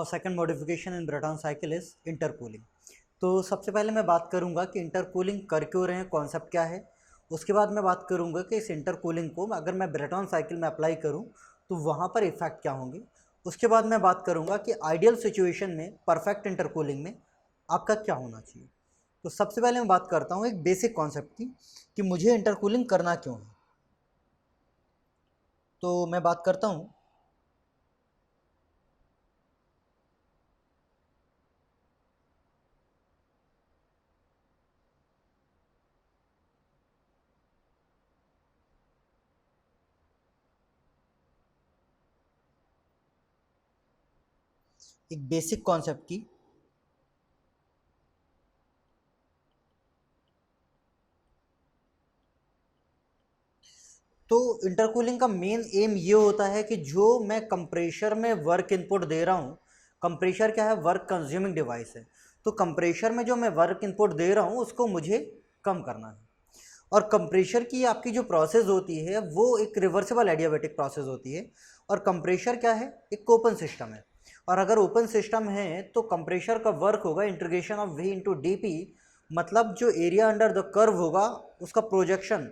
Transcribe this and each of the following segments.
Now second modification in Brayton cycle is intercooling. तो सबसे पहले मैं बात करूंगा कि इंटरकूलिंग कर क्यों रहे हैं, कॉन्सेप्ट क्या है। उसके बाद मैं बात करूंगा कि इस इंटरकूलिंग को अगर मैं ब्रेटॉन साइकिल में अप्लाई करूं तो वहां पर इफेक्ट क्या होंगे। उसके बाद मैं बात करूंगा कि आइडियल सिचुएशन में परफेक्ट इंटरकूलिंग में आपका क्या होना चाहिए। तो सबसे पहले मैं बात करता हूँ एक बेसिक कॉन्सेप्ट की कि मुझे इंटरकूलिंग करना क्यों है। तो मैं बात करता हूँ एक बेसिक कॉन्सेप्ट की। तो इंटरकूलिंग का मेन एम ये होता है कि जो मैं कंप्रेशर में वर्क इनपुट दे रहा हूँ, कंप्रेशर क्या है, वर्क कंज्यूमिंग डिवाइस है। तो कंप्रेशर में जो मैं वर्क इनपुट दे रहा हूँ उसको मुझे कम करना है। और कंप्रेशर की आपकी जो प्रोसेस होती है वो एक रिवर्सिबल एडियाबैटिक प्रोसेस होती है। और कंप्रेशर क्या है, एक ओपन सिस्टम है। और अगर ओपन सिस्टम है तो कंप्रेशर का वर्क होगा integration of v into d p, मतलब जो एरिया अंडर द कर्व होगा उसका प्रोजेक्शन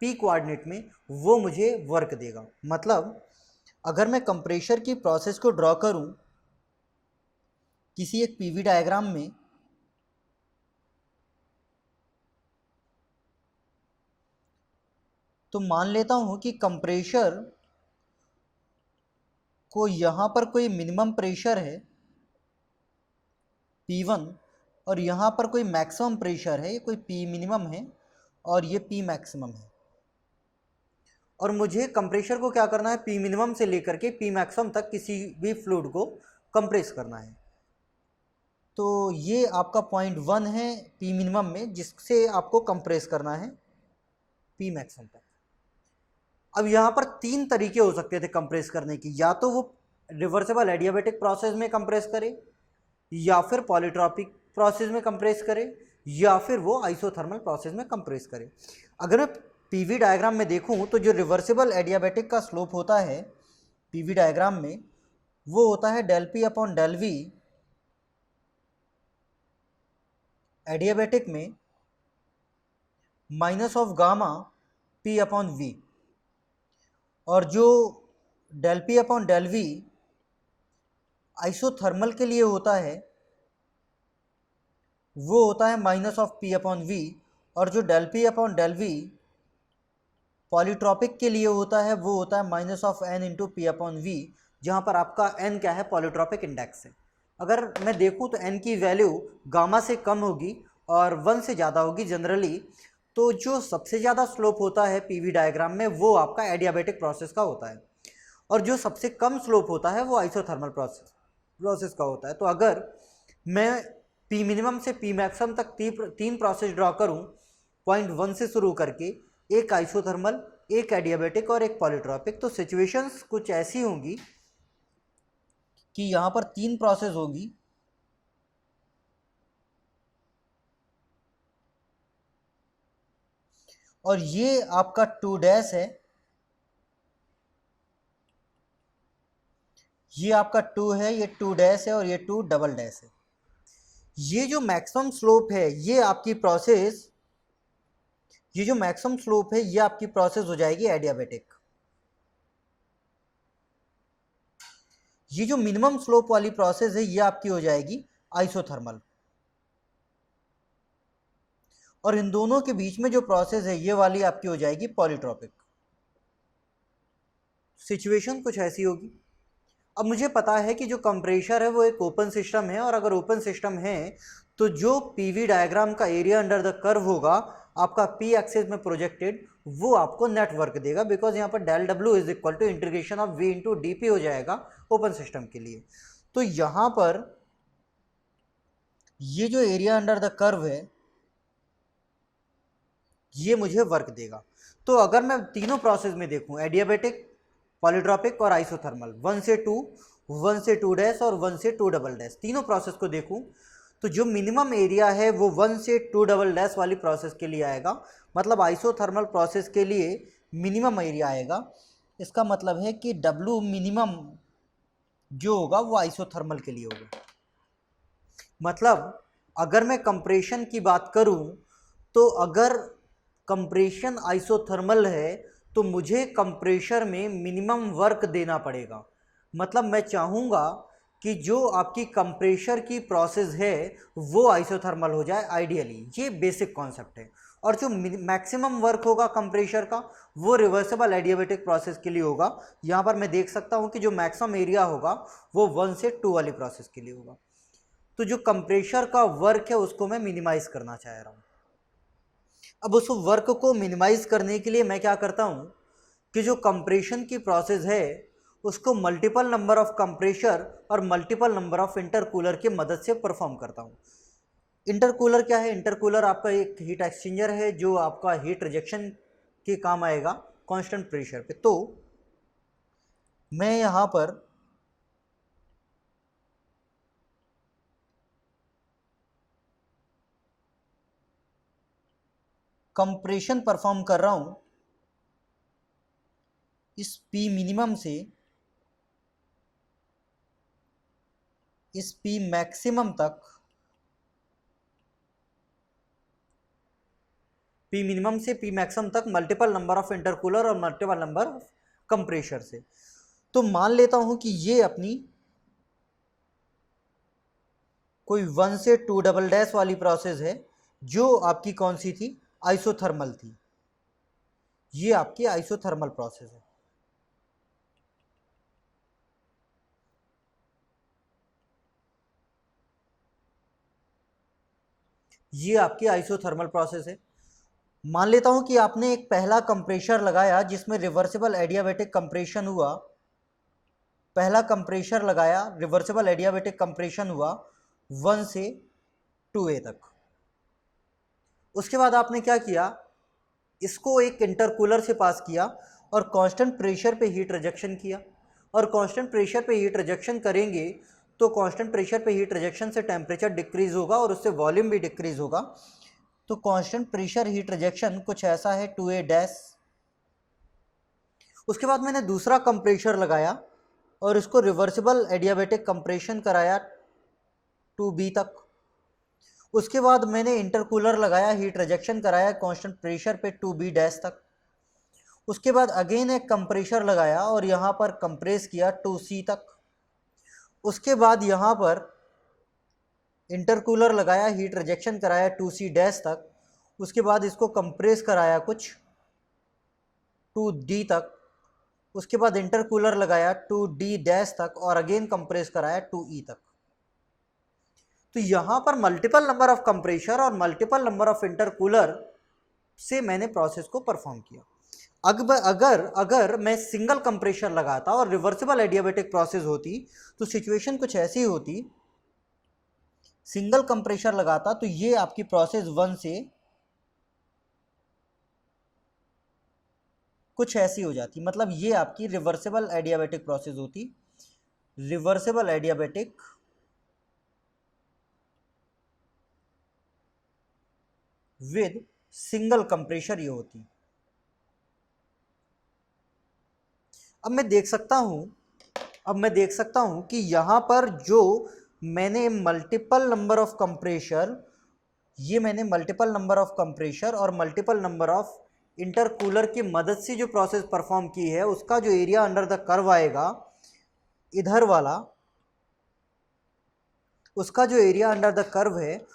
पी कोऑर्डिनेट में वो मुझे वर्क देगा। मतलब अगर मैं कंप्रेशर की प्रोसेस को ड्रॉ करूं किसी एक पीवी डायग्राम में, तो मान लेता हूं कि कंप्रेशर को यहाँ पर कोई मिनिमम प्रेशर है P1 और यहाँ पर कोई मैक्सिमम प्रेशर है, ये कोई P मिनिमम है और ये P मैक्सिमम है। और मुझे कंप्रेशर को क्या करना है, P मिनिमम से लेकर के P मैक्सिमम तक किसी भी फ्लूइड को कंप्रेस करना है। तो ये आपका पॉइंट 1 है P मिनिमम में जिससे आपको कंप्रेस करना है P मैक्सिमम तक। अब यहाँ पर तीन तरीके हो सकते थे कंप्रेस करने की, या तो वो रिवर्सिबल एडियाबैटिक प्रोसेस में कंप्रेस करे, या फिर पॉलीट्रॉपिक प्रोसेस में कंप्रेस करे, या फिर वो आइसोथर्मल प्रोसेस में कंप्रेस करे। अगर मैं पीवी डायग्राम में देखूं तो जो रिवर्सिबल एडियाबैटिक का स्लोप होता है पीवी डायग्राम में वो होता है del P upon del V adiabatic में minus of gamma P upon V. और जो del P upon del V isothermal के लिए होता है वो होता है minus of P upon V. और जो del P upon del V polytropic के लिए होता है वो होता है minus of N into P upon V, जहाँ पर आपका एन क्या है, पॉलीट्रॉपिक इंडेक्स है। अगर मैं देखूँ तो एन की वैल्यू गामा से कम होगी और 1 से ज़्यादा होगी जनरली। तो जो सबसे ज़्यादा स्लोप होता है पीवी डायग्राम में वो आपका एडियाबैटिक प्रोसेस का होता है, और जो सबसे कम स्लोप होता है वो आइसोथर्मल प्रोसेस का होता है। तो अगर मैं पी मिनिमम से पी मैक्सिमम तक तीन प्रोसेस ड्रॉ करूं पॉइंट 1 से शुरू करके, एक आइसोथर्मल, एक एडियाबैटिक और एक पॉलीट्रॉपिक, तो सिचुएशंस कुछ ऐसी होंगी कि यहाँ पर तीन प्रोसेस होगी और ये आपका 2 डैश है, ये आपका 2 है, ये 2 डैश है और ये 2 डबल डैश है। ये जो मैक्सिमम स्लोप है ये आपकी प्रोसेस, ये जो मैक्सिमम स्लोप है ये आपकी प्रोसेस हो जाएगी एडियाबैटिक। ये जो मिनिमम स्लोप वाली प्रोसेस है ये आपकी हो जाएगी आइसोथर्मल। और इन दोनों के बीच में जो प्रोसेस है ये वाली आपकी हो जाएगी पॉलीट्रॉपिक। सिचुएशन कुछ ऐसी होगी। अब मुझे पता है कि जो कंप्रेशर है वो एक ओपन सिस्टम है, और अगर ओपन सिस्टम है तो जो पीवी डायग्राम का एरिया अंडर द कर्व होगा आपका पी एक्सिस में प्रोजेक्टेड वो आपको नेटवर्क देगा, बिकॉज यहाँ पर डेल डब्ल्यू is equal to integration of v into d p हो जाएगा ओपन सिस्टम के लिए। तो यहाँ पर ये जो एरिया अंडर द कर्व है ये मुझे वर्क देगा। तो अगर मैं तीनों प्रोसेस में देखूं, एडियाबैटिक, पॉलीट्रॉपिक और आइसोथर्मल, 1 से 2, 1 से 2 डैश और 1 से 2 डबल डैश, तीनों प्रोसेस को देखूं तो जो मिनिमम एरिया है वो 1 से 2 डबल डैश वाली प्रोसेस के लिए आएगा। मतलब आइसोथर्मल प्रोसेस के लिए मिनिमम एरिया आएगा। इसका मतलब है कि W मिनिमम जो होगा वो आइसोथर्मल के लिए होगा। मतलब अगर मैं कंप्रेशन की बात करूं तो अगर कंप्रेशन आइसोथर्मल है तो मुझे कंप्रेशर में मिनिमम वर्क देना पड़ेगा। मतलब मैं चाहूँगा कि जो आपकी कंप्रेशर की प्रोसेस है वो आइसोथर्मल हो जाए आइडियली, ये बेसिक कॉन्सेप्ट है। और जो मैक्सिमम वर्क होगा कंप्रेशर का वो रिवर्सिबल एडियाबेटिक प्रोसेस के लिए होगा। यहाँ पर मैं देख सकता हूँ कि जो मैक्सिमम एरिया होगा वो 1 से 2 वाली प्रोसेस के लिए होगा। तो जो कंप्रेशर का वर्क है उसको मैं मिनिमाइज करना चाह रहा हूँ। अब उस वर्क को मिनिमाइज करने के लिए मैं क्या करता हूँ कि जो कंप्रेशन की प्रोसेस है उसको मल्टीपल नंबर ऑफ कंप्रेशर और मल्टीपल नंबर ऑफ इंटरकूलर की मदद से परफॉर्म करता हूँ। इंटरकूलर क्या है? इंटरकूलर आपका एक हीट एक्सचेंजर है जो आपका हीट रिजेक्शन के काम आएगा कांस्टेंट प्रेशर पे। तो मैं यहाँ पर कंप्रेशन परफॉर्म कर रहा हूँ इस पी मिनिमम से इस पी मैक्सिमम तक, पी मिनिमम से पी मैक्सिमम तक मल्टीपल नंबर ऑफ इंटरकूलर और मल्टीपल नंबर ऑफ कंप्रेशर से। तो मान लेता हूं कि ये अपनी कोई 1 से 2 डबल डैश वाली प्रोसेस है जो आपकी कौन सी थी? आइसोथर्मल थी। ये आपकी आइसोथर्मल प्रोसेस है। ये आपकी आइसोथर्मल प्रोसेस है। मान लेता हूं कि आपने एक पहला कंप्रेशर लगाया जिसमें रिवर्सिबल एडियाबेटिक कंप्रेशन हुआ। पहला कंप्रेशर लगाया, रिवर्सिबल एडियाबेटिक कंप्रेशन हुआ 1 से 2A तक। उसके बाद आपने क्या किया? इसको एक इंटरकूलर से पास किया और कांस्टेंट प्रेशर पे हीट रिजेक्शन किया। और कांस्टेंट प्रेशर पे हीट रिजेक्शन करेंगे तो कांस्टेंट प्रेशर पे हीट रिजेक्शन से टेम्परेचर डिक्रीज होगा और उससे वॉल्यूम भी डिक्रीज होगा। तो कांस्टेंट प्रेशर हीट रिजेक्शन कुछ ऐसा है 2A डैश। उसके बाद मैंने दूसरा कंप्रेशर लगाया और इसको रिवर्सिबल एडियाबेटिक कंप्रेशन कराया 2B तक। उसके बाद मैंने इंटरकूलर लगाया, हीट रिजेक्शन कराया कांस्टेंट प्रेशर पे 2B डैश तक। उसके बाद अगेन एक कंप्रेशर लगाया और यहाँ पर कंप्रेस किया 2C तक। उसके बाद यहाँ पर इंटरकूलर लगाया, हीट रिजेक्शन कराया 2C डैश तक। उसके बाद इसको कंप्रेस कराया कुछ 2D तक। उसके बाद इंटरकूलर लगाया 2D डैश तक और अगेन कंप्रेस कराया 2E तक। तो यहाँ पर मल्टीपल नंबर ऑफ कंप्रेशर और मल्टीपल नंबर ऑफ इंटरकूलर से मैंने प्रोसेस को परफॉर्म किया। अगर अगर मैं सिंगल कंप्रेशर लगाता और रिवर्सिबल एडियाबेटिक प्रोसेस होती तो सिचुएशन कुछ ऐसी होती। सिंगल कंप्रेशर लगाता तो ये आपकी प्रोसेस 1 से कुछ ऐसी हो जाती। मतलब ये आपकी रिवर्सिबल एडियाबेटिक प्रोसेस होती। Reversible adiabatic with single compressor ये होती। अब मैं देख सकता हूं कि यहां पर जो मैंने मल्टीपल नंबर ऑफ कंप्रेशर और मल्टीपल नंबर ऑफ इंटरकूलर की मदद से जो प्रोसेस परफॉर्म की है उसका जो एरिया अंडर द कर्व आएगा इधर वाला, उसका जो एरिया अंडर द कर्व है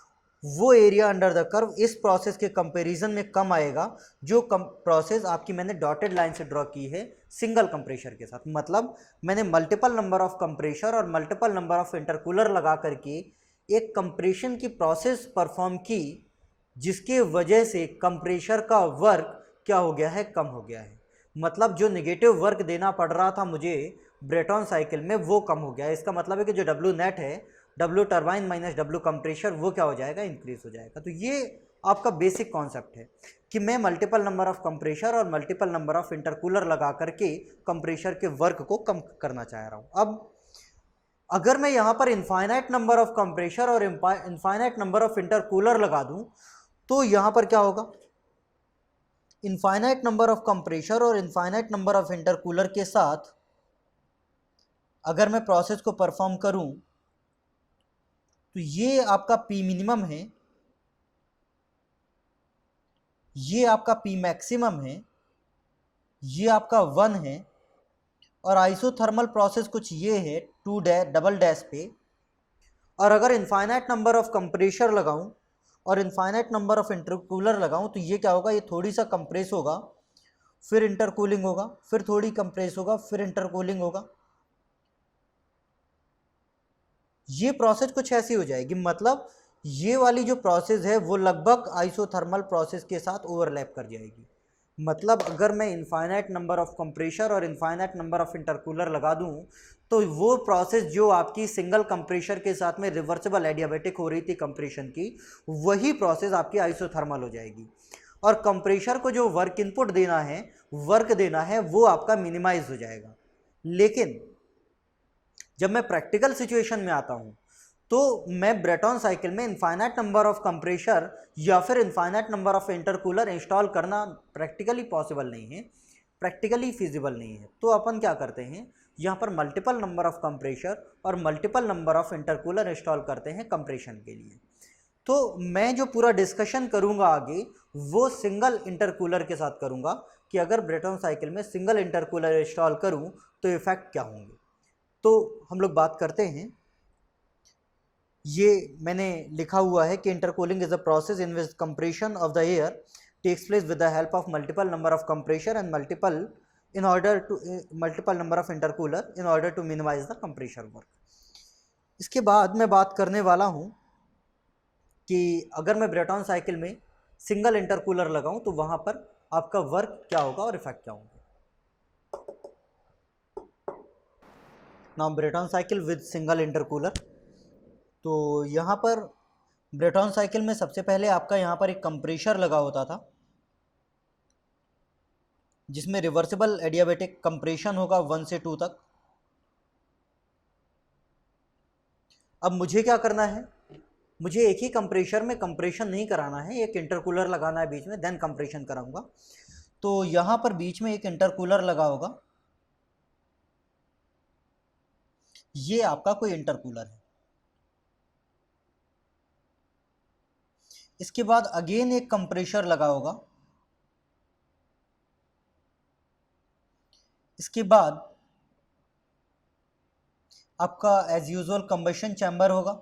वो एरिया अंडर द कर्व इस प्रोसेस के कंपैरिजन में कम आएगा जो प्रोसेस आपकी मैंने डॉटेड लाइन से ड्रॉ की है सिंगल कंप्रेशर के साथ। मतलब मैंने मल्टीपल नंबर ऑफ कंप्रेशर और मल्टीपल नंबर ऑफ इंटरकूलर लगा करके एक कंप्रेशन की प्रोसेस परफॉर्म की जिसके वजह से कंप्रेशर का वर्क क्या हो गया है? कम हो गया है। मतलब जो नेगेटिव वर्क देना पड़ रहा था मुझे ब्रेटॉन साइकिल में वो कम हो गया है। इसका मतलब है कि जो डब्ल्यू नेट है, W turbine minus W compressor, वो क्या हो जाएगा? इंक्रीज हो जाएगा। तो ये आपका बेसिक कॉन्सेप्ट है कि मैं मल्टीपल नंबर ऑफ कंप्रेशर और मल्टीपल नंबर ऑफ इंटरकूलर लगा करके कंप्रेशर के वर्क को कम करना चाह रहा हूँ। अब अगर मैं यहाँ पर इनफाइनाइट नंबर ऑफ कंप्रेशर और इनफाइनाइट नंबर ऑफ इंटरकूलर लगा दूँ तो यहाँ पर क्या होगा? इनफाइनाइट नंबर ऑफ कंप्रेशर और इनफाइनाइट नंबर ऑफ इंटरकूलर के साथ अगर मैं प्रोसेस को परफॉर्म करूं तो ये आपका पी मिनिमम है, ये आपका पी मैक्सिमम है, ये आपका 1 है, और आइसोथर्मल प्रोसेस कुछ ये है 2 डबल डैश पे। और अगर इनफाइनाइट नंबर ऑफ कंप्रेशर लगाऊं और इनफाइनाइट नंबर ऑफ इंटरकूलर लगाऊं तो ये क्या होगा, ये थोड़ी सा कंप्रेस होगा, फिर इंटरकूलिंग होगा, फिर थोड़ी कंप्रेस होगा, फिर इंटरकूलिंग होगा। ये प्रोसेस कुछ ऐसी हो जाएगी, मतलब ये वाली जो प्रोसेस है वो लगभग आइसोथर्मल प्रोसेस के साथ ओवरलैप कर जाएगी। मतलब अगर मैं इनफाइनाइट नंबर ऑफ कंप्रेशर और इनफाइनाइट नंबर ऑफ इंटरकूलर लगा दूं तो वो प्रोसेस जो आपकी सिंगल कंप्रेशर के साथ में रिवर्सिबल एडियाबेटिक हो रही थी कंप्रेशन की, वही प्रोसेस आपकी आइसोथर्मल हो जाएगी। और कंप्रेशर को जो वर्क इनपुट देना है, वर्क देना है, वो आपका मिनिमाइज हो जाएगा। लेकिन जब मैं प्रैक्टिकल सिचुएशन में आता हूं तो मैं ब्रेटॉन साइकिल में इनफाइनाइट नंबर ऑफ कंप्रेशर या फिर infinite number of intercooler install करना प्रैक्टिकली पॉसिबल नहीं है, प्रैक्टिकली फिजिबल नहीं है। तो अपन क्या करते हैं, यहाँ पर मल्टीपल नंबर ऑफ कंप्रेशर और multiple number of intercooler install करते हैं कंप्रेशन के लिए। तो मैं जो पूरा डिस्कशन करूंगा आगे वो सिंगल इंटरकूलर के साथ करूंगा कि अगर ब्रेटॉन साइकिल में सिंगल इंटरकूलर इंस्टॉल करूं तो इफेक्ट क्या होंगे। तो हम लोग बात करते हैं, ये मैंने लिखा हुआ है कि intercooling is a process in which compression of the air takes place with the help of multiple number of compressor and multiple number of intercooler in order to minimise the compressor work. इसके बाद मैं बात करने वाला हूँ कि अगर मैं ब्रेटॉन साइकिल में सिंगल इंटरकूलर लगाऊं तो वहां पर आपका वर्क क्या होगा और इफेक्ट क्या होंगे। Now Brayton cycle with single intercooler. तो यहाँ पर ब्रेटॉन साइकिल में सबसे पहले आपका यहाँ पर एक कंप्रेशर लगा होता था जिसमें रिवर्सिबल एडियाबेटिक कंप्रेशन होगा 1 से 2 तक। अब मुझे क्या करना है, मुझे एक ही कंप्रेशर में कंप्रेशन नहीं कराना है, एक इंटरकूलर लगाना है बीच में, देन कंप्रेशन कराऊंगा। तो यहाँ पर बीच में एक इंटरकूलर लगा होगा, ये आपका कोई इंटरकूलर है। इसके बाद अगेन एक कंप्रेशर लगा होगा, इसके बाद आपका एज यूजुअल कंबशन चैम्बर होगा,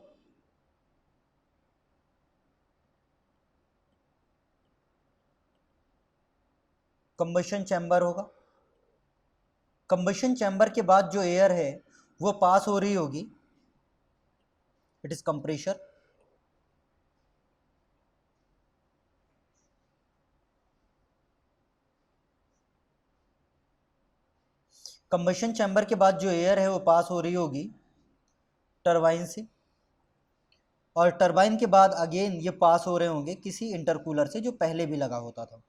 कंबशन चैम्बर होगा। कंबशन चैम्बर के बाद जो एयर है वो पास हो रही होगी, it is compressor. Combustion chamber के बाद जो एयर है वो पास हो रही होगी टरबाइन से, और टरबाइन के बाद अगेन ये पास हो रहे होंगे किसी इंटरकूलर से जो पहले भी लगा होता था।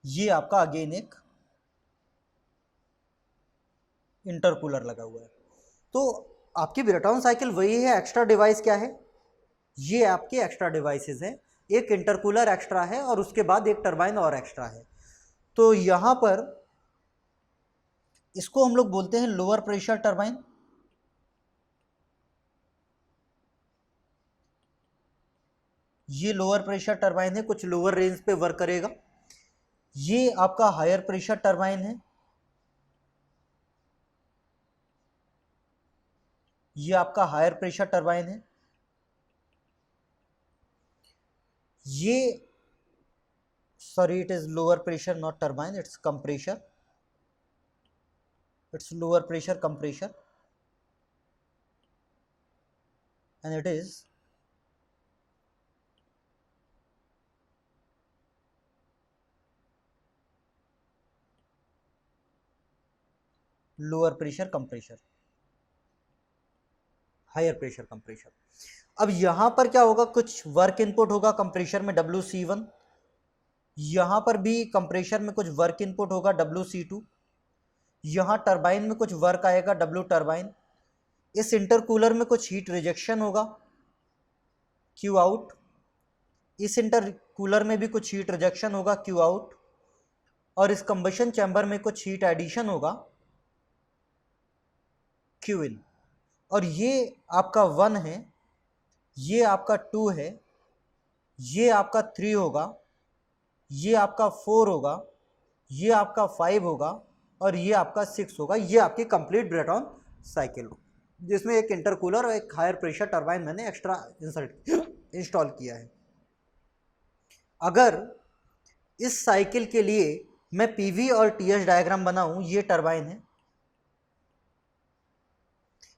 ये आपका अगेन एक इंटरकूलर लगा हुआ है। तो आपकी ब्रेटॉन साइकिल वही है, एक्स्ट्रा डिवाइस क्या है, ये आपके एक्स्ट्रा डिवाइसेस हैं। एक इंटरकूलर एक्स्ट्रा है और उसके बाद एक टरबाइन और एक्स्ट्रा है। तो यहां पर इसको हम लोग बोलते हैं लोअर प्रेशर टरबाइन। ये लोअर प्रेशर टरबाइन है, कुछ लोअर रेंज पे वर्क करेगा। ये आपका हायर प्रेशर टरबाइन है, ये आपका हायर प्रेशर टरबाइन है। ये sorry, it is lower pressure not turbine, it's compressor, it's lower pressure compressor and it is lower pressure compressor, higher pressure compressor. अब यहां पर क्या होगा, कुछ वर्क इनपुट होगा कंप्रेशर में WC1, यहां पर भी कंप्रेशर में कुछ वर्क इनपुट होगा WC2, यहां टरबाइन में कुछ वर्क आएगा W टरबाइन, इस इंटरकूलर में कुछ हीट रिजेक्शन होगा Q आउट, इस इंटरकूलर में भी कुछ हीट रिजेक्शन होगा Q आउट, और इस कंबशन चैम्बर में कुछ हीट एडिशन होगा क्यू इन, और ये आपका 1 है, ये आपका 2 है, ये आपका 3 होगा, ये आपका 4 होगा, ये आपका 5 होगा और ये आपका 6 होगा। ये आपकी कंप्लीट ब्रेटॉन साइकिल हो, जिसमें एक इंटरकूलर और एक हायर प्रेशर टरबाइन मैंने एक्स्ट्रा इंस्टॉल किया है। अगर इस साइकिल के लिए मैं पीवी और टीएच डायग्राम बनाऊं, ये टरबाइन है,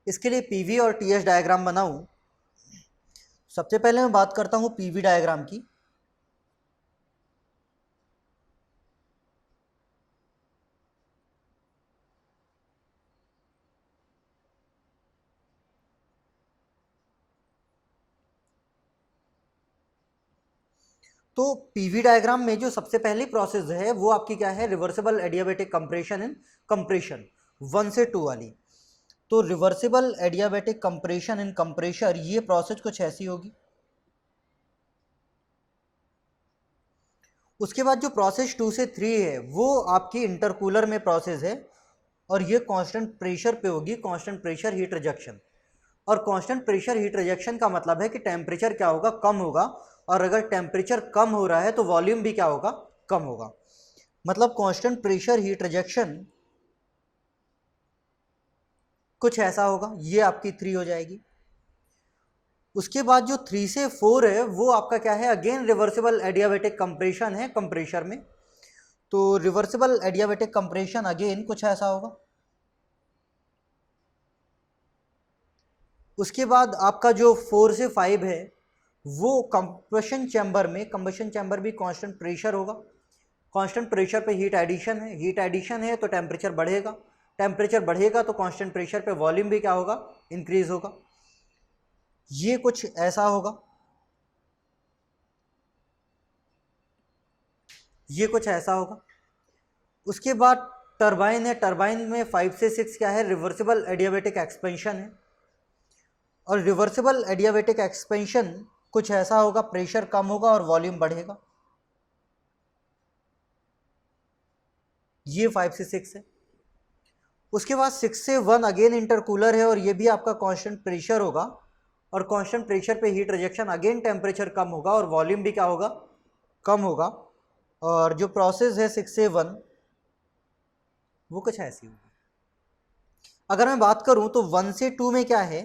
इसके लिए पीवी और टीएच डायग्राम बनाऊं, सबसे पहले मैं बात करता हूं पीवी डायग्राम की। तो पीवी डायग्राम में जो सबसे पहली प्रोसेस है वो आपकी क्या है, reversible adiabatic compression in compression 1 से 2 वाली। तो reversible adiabatic compression in compressor, ये प्रोसेस कुछ ऐसी होगी। उसके बाद जो प्रोसेस 2 से 3 है वो आपकी इंटरकूलर में प्रोसेस है, और ये कांस्टेंट प्रेशर पे होगी, कांस्टेंट प्रेशर हीट रिजेक्शन। और कांस्टेंट प्रेशर हीट रिजेक्शन का मतलब है कि टेम्परेचर क्या होगा, कम होगा, और अगर टेम्परेचर कम हो रहा है तो वॉल्यूम भी क्या होगा, कम होगा। मतलब कांस्टेंट प्रेशर हीट रिजेक्शन कुछ ऐसा होगा, ये आपकी 3 हो जाएगी। उसके बाद जो 3 से 4 है वो आपका क्या है, अगेन रिवर्सिबल एडियाबैटिक कंप्रेशन है कंप्रेशर में। तो रिवर्सिबल एडियाबैटिक कंप्रेशन अगेन कुछ ऐसा होगा। उसके बाद आपका जो 4 से 5 है वो कंबशन चैम्बर में, कंबशन चैम्बर भी कांस्टेंट प्रेशर होगा, कांस्टेंट प्रेशर पे हीट एडिशन है, हीट एडिशन है तो टेम्परेचर बढ़ेगा, टेम्परेचर बढ़ेगा तो कांस्टेंट प्रेशर पे वॉल्यूम भी क्या होगा, इंक्रीज होगा। ये कुछ ऐसा होगा, ये कुछ ऐसा होगा। उसके बाद टरबाइन है, टरबाइन में 5 से 6 क्या है, रिवर्सिबल एडियाबैटिक एक्सपेंशन है, और रिवर्सिबल एडियाबैटिक एक्सपेंशन कुछ ऐसा होगा, प्रेशर कम होगा और वॉल्यूम बढ़ेगा। ये 5 से 6 है। उसके बाद 6 से 1 अगेन इंटरकूलर है, और ये भी आपका कांस्टेंट प्रेशर होगा, और कांस्टेंट प्रेशर पे हीट रिजेक्शन, अगेन टेम्परेचर कम होगा और वॉल्यूम भी क्या होगा, कम होगा। और जो प्रोसेस है 6 से 1 वो कुछ ऐसी होगी। अगर मैं बात करूं तो 1 से 2 में क्या है,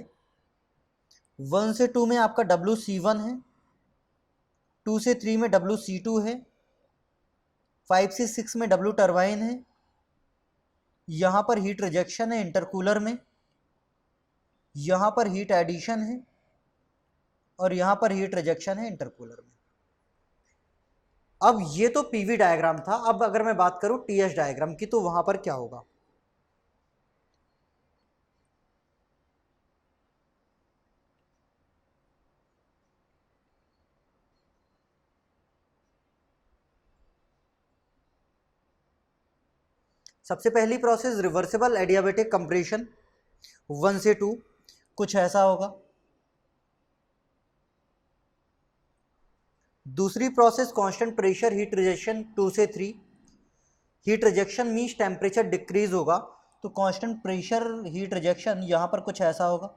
1 से 2 में आपका WC1 है, 2 से 3 में WC2 है, 5 से 6 में W टरबाइन है, यहाँ पर हीट रिजेक्शन है इंटरकूलर में, यहाँ पर हीट एडिशन है, और यहाँ पर हीट रिजेक्शन है इंटरकूलर में। अब ये तो पीवी डायग्राम था। अब अगर मैं बात करूं टीएच डायग्राम की तो वहां पर क्या होगा। सबसे पहली प्रोसेस रिवर्सिबल एडियाबैटिक कंप्रेशन 1 से 2 कुछ ऐसा होगा। दूसरी process constant pressure heat rejection 2 से 3, heat rejection means temperature decrease होगा, तो कांस्टेंट प्रेशर हीट रिजेक्शन यहाँ पर कुछ ऐसा होगा।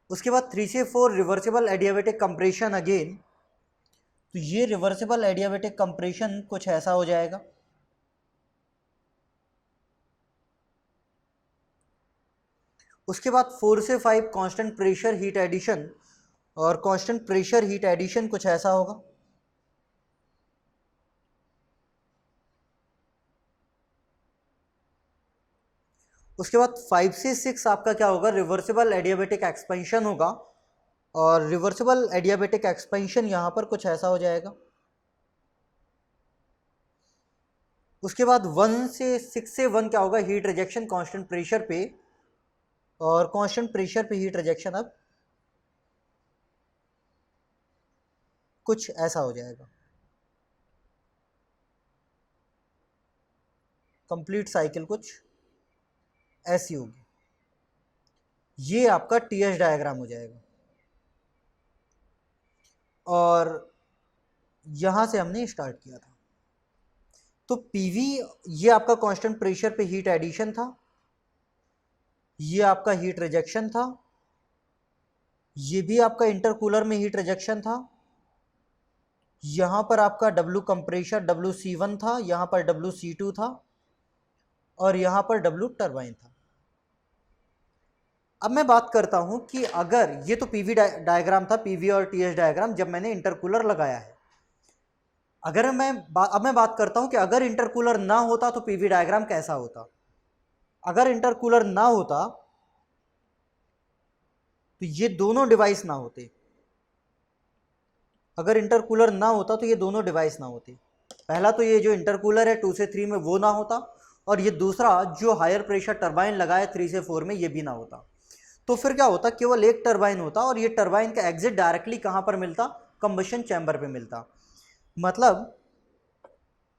उसके बाद 3 से 4 रिवर्सिबल एडियाबैटिक कंप्रेशन अगेन, तो ये रिवर्सिबल एडियाबैटिक कंप्रेशन कुछ ऐसा हो जाएगा। उसके बाद 4 से 5 कांस्टेंट प्रेशर हीट एडिशन, और कांस्टेंट प्रेशर हीट एडिशन कुछ ऐसा होगा। उसके बाद 5 से 6 आपका क्या होगा, रिवर्सिबल एडियाबैटिक एक्सपेंशन होगा, और रिवर्सिबल एडियाबैटिक एक्सपेंशन यहाँ पर कुछ ऐसा हो जाएगा। उसके बाद 1 से 6 से 1 क्या होगा, हीट रिजेक्शन कांस्टेंट प्रेशर पे, और कांस्टेंट प्रेशर पे हीट रिजेक्शन अब कुछ ऐसा हो जाएगा। कंप्लीट साइकिल कुछ ऐसी होगी। ये आपका टीएच डायग्राम हो जाएगा। और यहाँ से हमने स्टार्ट किया था। तो पीवी ये आपका कांस्टेंट प्रेशर पे हीट एडिशन था, ये आपका हीट रिजेक्शन था, ये भी आपका इंटरकूलर में हीट रिजेक्शन था, यहाँ पर आपका W कंप्रेशर WC1 था, यहाँ पर WC2 था और यहाँ पर W टरबाइन था। अब मैं बात करता हूँ कि अगर ये तो पीवी डायग्राम था, पीवी और टीएस डायग्राम जब मैंने इंटरकूलर लगाया है। अगर अब मैं बात करता हूँ कि अगर इंटरकूलर ना होता तो पीवी डायग्राम कैसा होता। अगर इंटरकूलर ना होता तो ये दोनों डिवाइस ना होते। अगर इंटरकूलर ना होता तो ये दोनों डिवाइस ना होते। पहला तो ये जो इंटरकूलर है 2 से 3 में वो ना होता, और ये दूसरा जो हायर प्रेशर टरबाइन लगा है 3 से 4 में ये भी ना होता। तो फिर क्या होता, केवल एक टरबाइन होता और ये टरबाइन का एग्जिट डायरेक्टली कहाँ पर मिलता, कंबशन चैम्बर पे मिलता। मतलब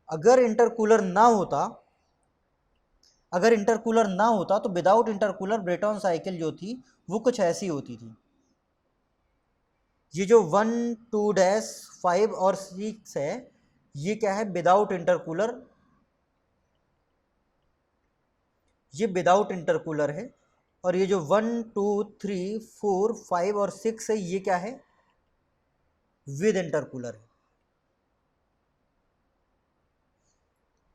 अगर इंटरकूलर ना होता तो विदाउट इंटरकूलर ब्रेटॉन साइकिल जो थी वो कुछ ऐसी होती थी। ये जो 1, 2, 5 और 6 है ये क्या है, विदाउट इंटरकूलर, ये विदाउट इंटरकूलर है। और ये जो 1, 2, 3, 4, 5 और 6 है ये क्या है, विद इंटरकूलर है।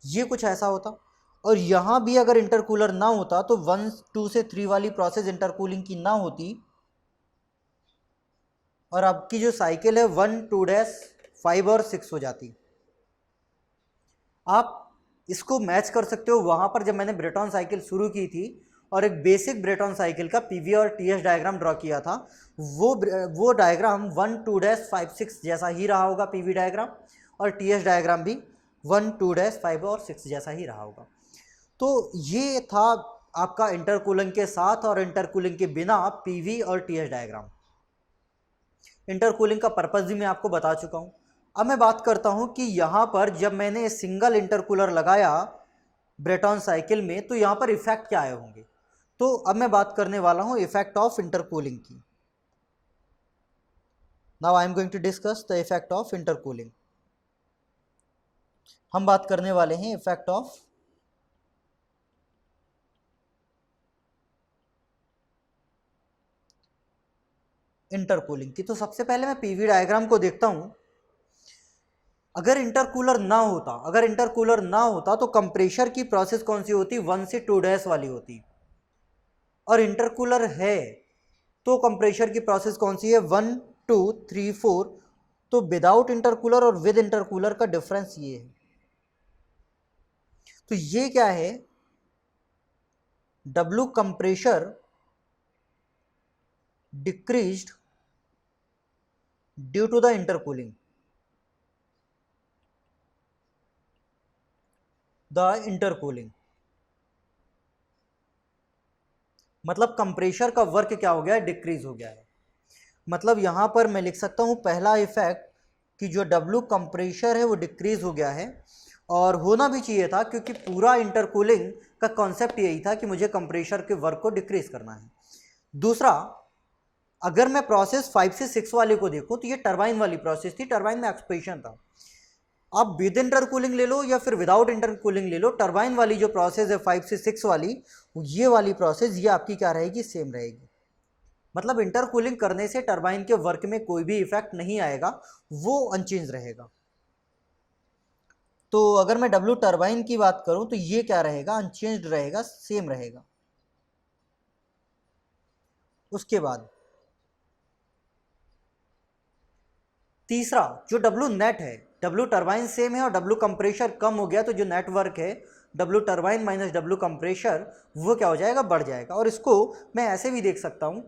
ये कुछ ऐसा होता। और यहां भी अगर इंटरकूलर ना होता तो 1, 2 से 3 वाली प्रोसेस इंटरकूलिंग की ना होती और आपकी जो साइकिल है 1, 2, 5 और 6 हो जाती। आप इसको मैच कर सकते हो वहां पर जब मैंने ब्रेटॉन साइकिल शुरू की थी और एक बेसिक ब्रेटॉन साइकिल का पीवी और टीएस डायग्राम ड्रॉ किया था। वो डायग्राम 1, 2, 5, 6 जैसा ही रहा होगा पीवी डायग्राम, और टीएस डायग्राम भी 1, 2, 5 और 6 जैसा ही रहा होगा। तो ये था आपका इंटरकूलिंग के साथ और इंटरकूलिंग के बिना पीवी और टीएस डायग्राम। इंटरकूलिंग का पर्पस भी मैं आपको बता चुका हूं। अब मैं बात करता हूं कि यहां पर जब मैंने सिंगल इंटरकूलर लगाया ब्रेटॉन साइकिल में तो यहां पर इफेक्ट क्या आए होंगे। तो अब मैं बात करने वाला हूं इफेक्ट ऑफ इंटरकूलिंग की। Now I am going to discuss the effect of intercooling. हम बात करने वाले हैं इफेक्ट ऑफ इंटरकूलिंग की। तो सबसे पहले मैं पीवी डायग्राम को देखता हूं। अगर इंटरकूलर ना होता तो कंप्रेशर की प्रोसेस कौन सी होती, 1 से 2 वाली होती। और इंटरकूलर है तो कंप्रेशर की प्रोसेस कौन सी है, 1, 2, 3, 4। तो विदाउट इंटरकूलर और विद इंटरकूलर का डिफरेंस ये है। तो ये क्या है, W compressor decreased due to the intercooling, मतलब कंप्रेशर का वर्क क्या हो गया है, डिक्रीज हो गया है। मतलब यहां पर मैं लिख सकता हूं पहला इफेक्ट कि जो W कंप्रेशर है वो डिक्रीज हो गया है, और होना भी चाहिए था क्योंकि पूरा इंटरकूलिंग का कॉन्सेप्ट यही था कि मुझे कंप्रेशर के वर्क को डिक्रीज करना है। दूसरा, अगर मैं प्रोसेस 5 से 6 वाले को देखूं तो ये टरबाइन वाली प्रोसेस थी, टरबाइन में एक्सपेंशन था। आप विद इंटरकूलिंग ले लो या फिर विदाउट इंटरकूलिंग ले लो, टरबाइन वाली जो प्रोसेस है 5 से 6 वाली, ये वाली प्रोसेस ये आपकी क्या रहेगी, सेम रहेगी। मतलब इंटरकूलिंग करने से टरबाइन के वर्क में कोई भी इफेक्ट नहीं आएगा, वो अनचेंज रहेगा। तो अगर मैं W टरबाइन की बात करूं तो ये क्या रहेगा, अनचेंज्ड रहेगा, सेम रहेगा। उसके बाद तीसरा जो W नेट है, W टरबाइन सेम है और W कंप्रेशर कम हो गया तो जो नेटवर्क है W turbine minus W compressor वो क्या हो जाएगा, बढ़ जाएगा। और इसको मैं ऐसे भी देख सकता हूं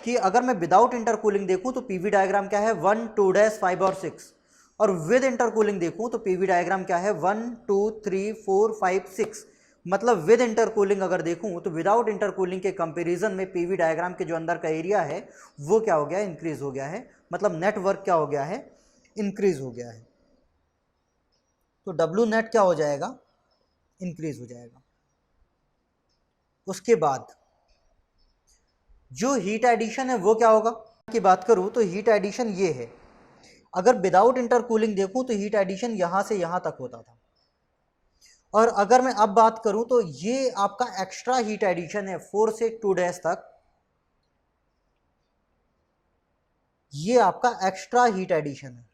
कि अगर मैं विदाउट इंटरकूलिंग देखूं तो पीवी डायग्राम क्या है, 1, 2, 5 और 6। और विद इंटरकूलिंग देखूं तो पीवी डायग्राम क्या है, 1, 2, 3, 4, 5, 6। मतलब विद इंटरकूलिंग अगर देखूं तो विदाउट इंटरकूलिंग के कंपैरिजन में पीवी डायग्राम के जो अंदर का एरिया है वो क्या हो गया, इंक्रीज हो गया है। मतलब नेटवर्क क्या हो गया है, इंक्रीज हो गया है। तो W नेट क्या हो जाएगा, इंक्रीज हो जाएगा। उसके बाद जो हीट एडिशन है वो क्या होगा की बात करूं तो हीट एडिशन ये है। अगर विदाउट इंटरकूलिंग देखूं तो हीट एडिशन यहां से यहां तक होता था, और अगर मैं अब बात करूं तो ये आपका एक्स्ट्रा हीट एडिशन है 4 से 2 डेज तक, ये आपका एक्स्ट्रा हीट एडिशन है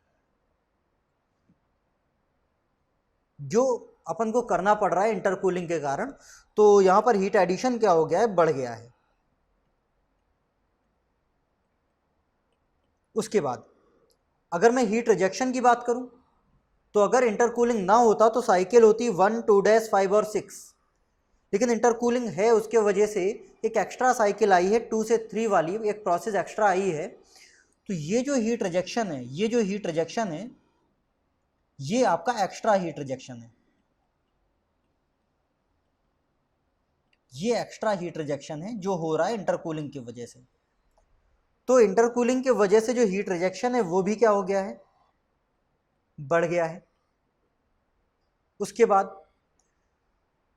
जो अपन को करना पड़ रहा है इंटरकूलिंग के कारण। तो यहां पर हीट एडिशन क्या हो गया है, बढ़ गया है। उसके बाद अगर मैं हीट रिजेक्शन की बात करूं तो अगर इंटरकूलिंग ना होता तो साइकिल होती 1, 2 डैश 5 और 6, लेकिन इंटरकूलिंग है उसके वजह से एक एक्स्ट्रा साइकिल आई है 2 से 3 वाली, एक प्रोसेस एक्स्ट्रा आई है। तो ये जो हीट रिजेक्शन है, ये जो हीट रिजेक्शन है, ये आपका एक्स्ट्रा हीट रिजेक्शन है, ये एक्स्ट्रा हीट रिजेक्शन है जो हो रहा है इंटरकूलिंग की वजह से। तो इंटरकूलिंग की वजह से जो हीट रिजेक्शन है वो भी क्या हो गया है, बढ़ गया है। उसके बाद